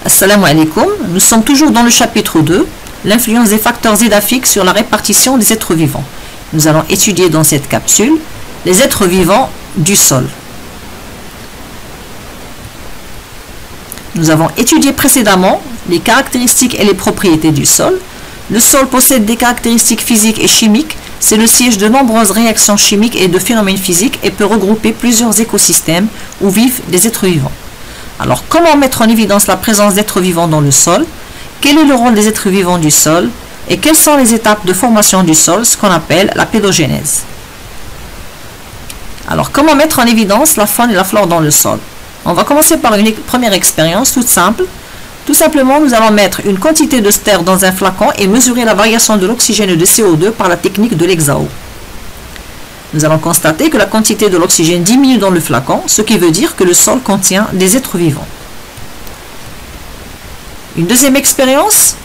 Assalamu alaikum, nous sommes toujours dans le chapitre 2, l'influence des facteurs édaphiques sur la répartition des êtres vivants. Nous allons étudier dans cette capsule les êtres vivants du sol. Nous avons étudié précédemment les caractéristiques et les propriétés du sol. Le sol possède des caractéristiques physiques et chimiques. C'est le siège de nombreuses réactions chimiques et de phénomènes physiques et peut regrouper plusieurs écosystèmes où vivent des êtres vivants. Alors, comment mettre en évidence la présence d'êtres vivants dans le sol? Quel est le rôle des êtres vivants du sol? Et quelles sont les étapes de formation du sol, ce qu'on appelle la pédogénèse? Alors, comment mettre en évidence la faune et la flore dans le sol? On va commencer par une première expérience toute simple. Tout simplement, nous allons mettre une quantité de ster dans un flacon et mesurer la variation de l'oxygène et de CO2 par la technique de l'hexao. Nous allons constater que la quantité de l'oxygène diminue dans le flacon, ce qui veut dire que le sol contient des êtres vivants. Une deuxième expérience,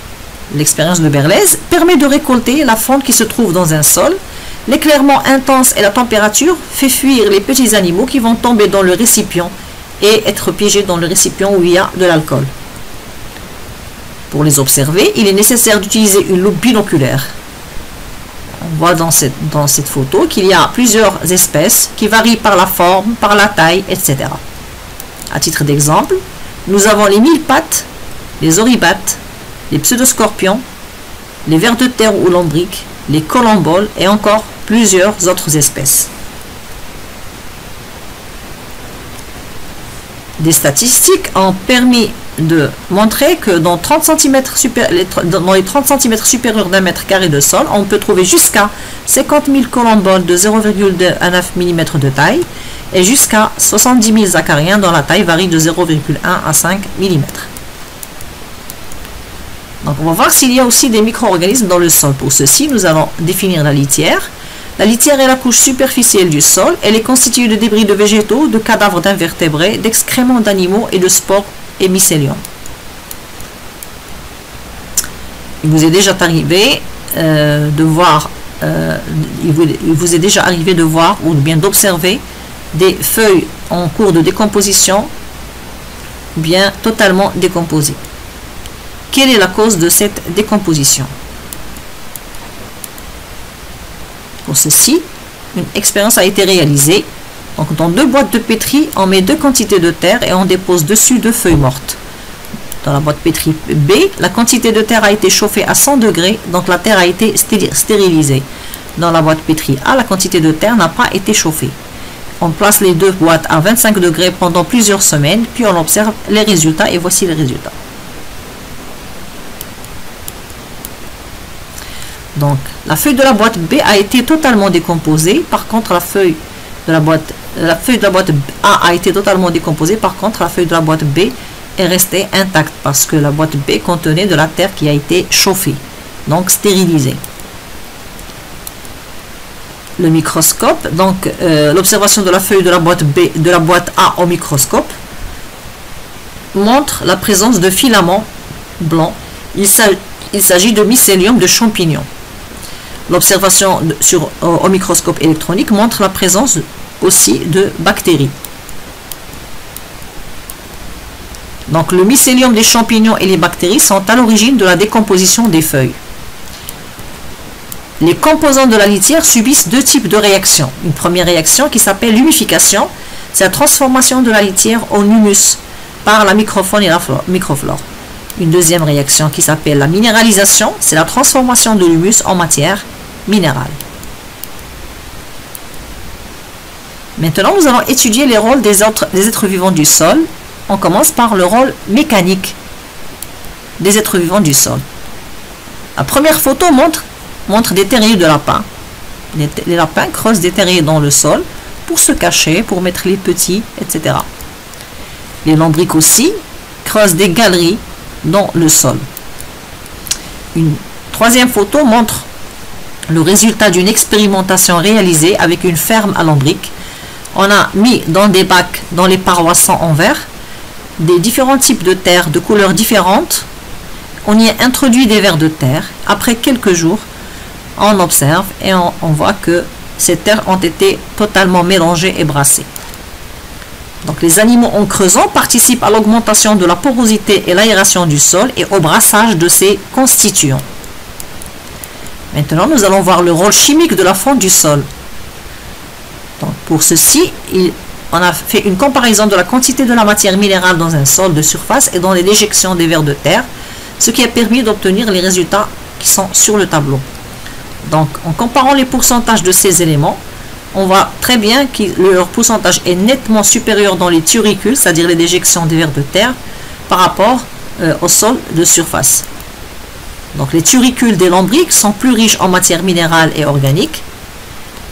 l'expérience de Berlez, permet de récolter la faune qui se trouve dans un sol. L'éclairement intense et la température fait fuir les petits animaux qui vont tomber dans le récipient et être piégés dans le récipient où il y a de l'alcool. Pour les observer, il est nécessaire d'utiliser une loupe binoculaire. On voit dans cette photo qu'il y a plusieurs espèces qui varient par la forme, par la taille, etc. À titre d'exemple, nous avons les mille-pattes, les oribates, les pseudoscorpions, les vers de terre ou lombriques, les colomboles et encore plusieurs autres espèces. Des statistiques ont permis de montrer que dans les 30 cm supérieurs d'un mètre carré de sol, on peut trouver jusqu'à 50 000 colomboles de 0,9 mm de taille et jusqu'à 70 000 acariens dont la taille varie de 0,1 à 5 mm. Donc on va voir s'il y a aussi des micro-organismes dans le sol. Pour ceci, nous allons définir la litière. La litière est la couche superficielle du sol. Elle est constituée de débris de végétaux, de cadavres d'invertébrés, d'excréments d'animaux et de spores et mycélium. Il vous est déjà arrivé de voir, ou bien d'observer des feuilles en cours de décomposition, bien totalement décomposées. Quelle est la cause de cette décomposition? Pour ceci, une expérience a été réalisée. Donc, dans deux boîtes de pétri, on met deux quantités de terre et on dépose dessus deux feuilles mortes. Dans la boîte pétri B, la quantité de terre a été chauffée à 100 degrés, donc la terre a été stérilisée. Dans la boîte pétri A, la quantité de terre n'a pas été chauffée. On place les deux boîtes à 25 degrés pendant plusieurs semaines, puis on observe les résultats et voici les résultats. Donc, la feuille de la boîte B a été totalement décomposée. Par contre, la feuille de la boîte A a été totalement décomposée. Par contre, la feuille de la boîte B est restée intacte parce que la boîte B contenait de la terre qui a été chauffée, donc stérilisée. Le microscope, donc l'observation de la feuille de la boîte B, de la boîte A au microscope, montre la présence de filaments blancs. Il s'agit de mycélium de champignons. L'observation au microscope électronique montre la présence aussi de bactéries. Donc le mycélium des champignons et les bactéries sont à l'origine de la décomposition des feuilles. Les composants de la litière subissent deux types de réactions. Une première réaction qui s'appelle l'humification, c'est la transformation de la litière en humus par la microfaune et la microflore. Une deuxième réaction qui s'appelle la minéralisation, c'est la transformation de l'humus en matière minérale. Maintenant, nous allons étudier les rôles des êtres vivants du sol. On commence par le rôle mécanique des êtres vivants du sol. La première photo montre des terriers de lapins. Les lapins creusent des terriers dans le sol pour se cacher, pour mettre les petits, etc. Les lombrics aussi creusent des galeries dans le sol. Une troisième photo montre le résultat d'une expérimentation réalisée avec une ferme à lombrics. On a mis dans des bacs, dans les parois en verre, des différents types de terre de couleurs différentes. On y a introduit des vers de terre. Après quelques jours, on observe et on voit que ces terres ont été totalement mélangées et brassées. Donc les animaux en creusant participent à l'augmentation de la porosité et l'aération du sol et au brassage de ses constituants. Maintenant, nous allons voir le rôle chimique de la fonte du sol. Donc pour ceci, on a fait une comparaison de la quantité de la matière minérale dans un sol de surface et dans les déjections des vers de terre, ce qui a permis d'obtenir les résultats qui sont sur le tableau. Donc en comparant les pourcentages de ces éléments, on voit très bien que leur pourcentage est nettement supérieur dans les turicules, c'est-à-dire les déjections des vers de terre, par rapport au sol de surface. Donc les turicules des lombriques sont plus riches en matière minérale et organique.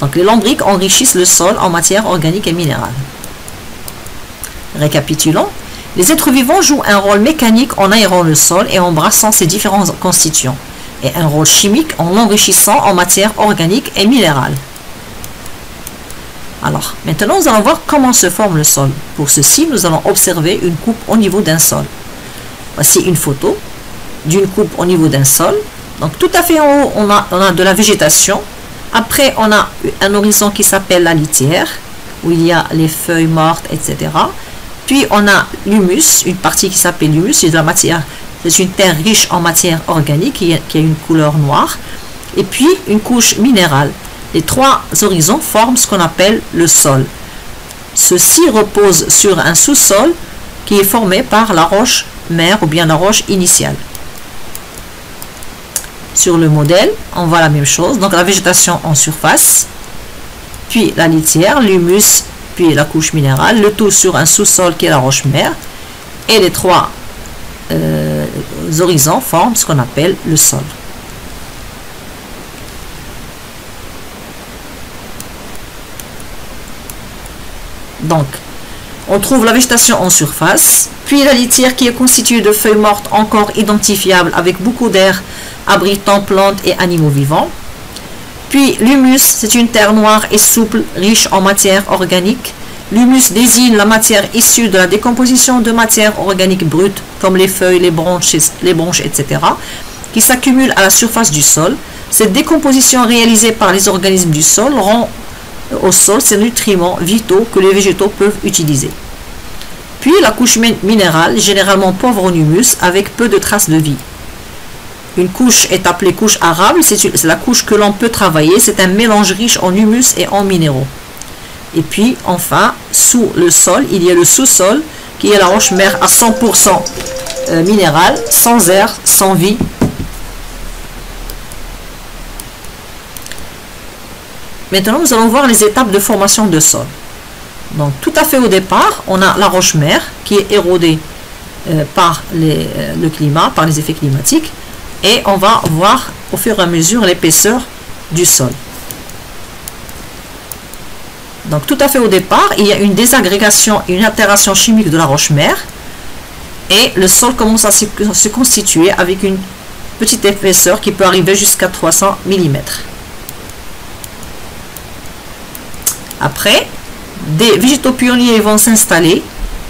Donc les lombriques enrichissent le sol en matière organique et minérale. Récapitulons. Les êtres vivants jouent un rôle mécanique en aérant le sol et en brassant ses différents constituants, et un rôle chimique en l'enrichissant en matière organique et minérale. Alors, maintenant nous allons voir comment se forme le sol. Pour ceci, nous allons observer une coupe au niveau d'un sol. Voici une photo d'une coupe au niveau d'un sol. Donc tout à fait en haut, on a de la végétation. Après, on a un horizon qui s'appelle la litière, où il y a les feuilles mortes, etc. Puis on a l'humus, une partie qui s'appelle l'humus, c'est de la matière, c'est une terre riche en matière organique qui a une couleur noire. Et puis une couche minérale. Les trois horizons forment ce qu'on appelle le sol. Ceci repose sur un sous-sol qui est formé par la roche mère ou bien la roche initiale. Sur le modèle, on voit la même chose. Donc la végétation en surface, puis la litière, l'humus, puis la couche minérale, le tout sur un sous-sol qui est la roche mère. Et les trois horizons forment ce qu'on appelle le sol. Donc, on trouve la végétation en surface, puis la litière qui est constituée de feuilles mortes encore identifiables avec beaucoup d'air abritant plantes et animaux vivants. Puis l'humus, c'est une terre noire et souple, riche en matière organique. L'humus désigne la matière issue de la décomposition de matière organique brute, comme les feuilles, les branches, etc., qui s'accumulent à la surface du sol. Cette décomposition réalisée par les organismes du sol rend au sol ces nutriments vitaux que les végétaux peuvent utiliser. Puis la couche minérale, généralement pauvre en humus, avec peu de traces de vie. Une couche est appelée couche arable, c'est la couche que l'on peut travailler, c'est un mélange riche en humus et en minéraux. Et puis enfin, sous le sol, il y a le sous-sol, qui est la roche mère à 100% minérale, sans air, sans vie. Maintenant, nous allons voir les étapes de formation de sol. Donc, tout à fait au départ, on a la roche mère qui est érodée par le climat, par les effets climatiques. Et on va voir au fur et à mesure l'épaisseur du sol. Donc, tout à fait au départ, il y a une désagrégation et une altération chimique de la roche mère. Et le sol commence à se constituer avec une petite épaisseur qui peut arriver jusqu'à 300 mm. Après, des végétaux pionniers vont s'installer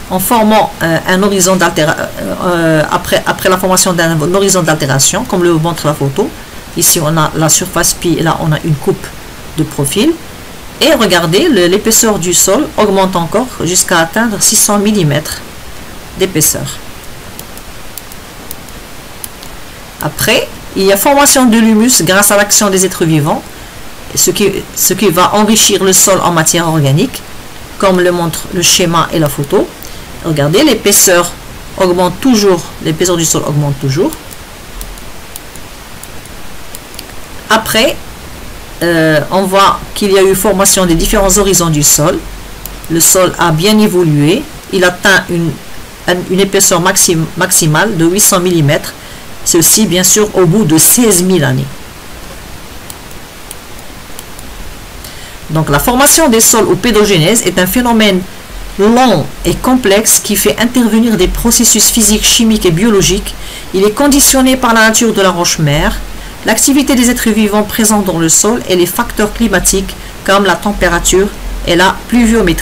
en formant un horizon après la formation d'un horizon d'altération, comme le montre la photo. Ici, on a la surface, puis là, on a une coupe de profil. Et regardez, l'épaisseur du sol augmente encore jusqu'à atteindre 600 mm d'épaisseur. Après, il y a formation de l'humus grâce à l'action des êtres vivants, ce qui va enrichir le sol en matière organique, comme le montre le schéma et la photo. Regardez, l'épaisseur augmente toujours, l'épaisseur du sol augmente toujours. Après, on voit qu'il y a eu formation des différents horizons du sol. Le sol a bien évolué. Il atteint une épaisseur maximale de 800 mm. Ceci, bien sûr, au bout de 16 000 années. Donc, la formation des sols ou pédogénèse est un phénomène long et complexe qui fait intervenir des processus physiques, chimiques et biologiques. Il est conditionné par la nature de la roche mère, l'activité des êtres vivants présents dans le sol et les facteurs climatiques comme la température et la pluviométrie.